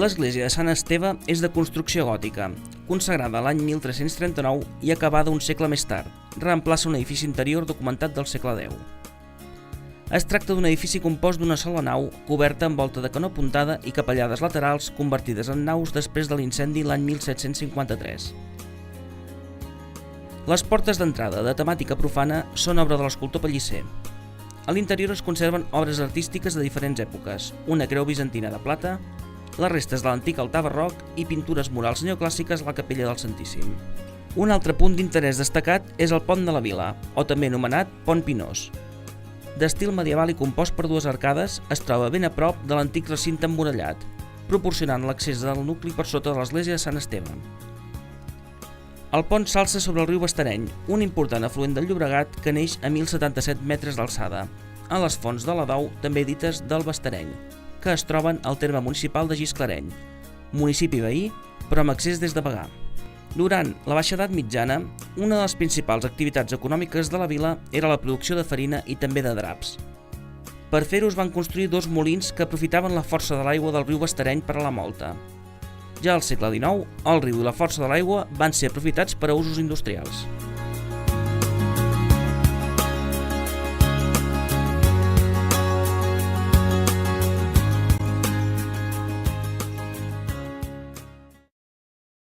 L'església de Sant Esteve és de construcció gòtica, consagrada l'any 1339 i acabada un segle més tard. Reemplaça un edifici interior documentat del segle X. Es tracta d'un edifici compost d'una sola nau, coberta amb volta de canó apuntada i capellades laterals convertides en naus després de l'incendi l'any 1753. Les portes d'entrada de temàtica profana són obra de l'escultor Pellicer. A l'interior es conserven obres artístiques de diferents èpoques, una creu bizantina de plata, les restes de l'antic altar barroc i pintures murals neoclàssiques a la capella del Santíssim. Un altre punt d'interès destacat és el Pont de la Vila, o també anomenat Pont Pinós. D'estil medieval i compost per dues arcades, es troba ben a prop de l'antic recinte emmurallat, proporcionant l'accés del nucli per sota de l'església de Sant Esteve. El pont s'alça sobre el riu Bastareny, un important afluent del Llobregat que neix a 1.077 metres d'alçada, a les fonts de la Dou, també dites del Bastareny, que es troben al terme municipal de Gisclareny, municipi veí, però amb accés des de Bagà. Durant la Baixa Edat Mitjana, una de les principals activitats econòmiques de la vila era la producció de farina i també de draps. Per fer-ho es van construir dos molins que aprofitaven la força de l'aigua del riu Bastareny per a la mòlta. Ja al segle XIX, el riu i la força de l'aigua van ser aprofitats per a usos industrials.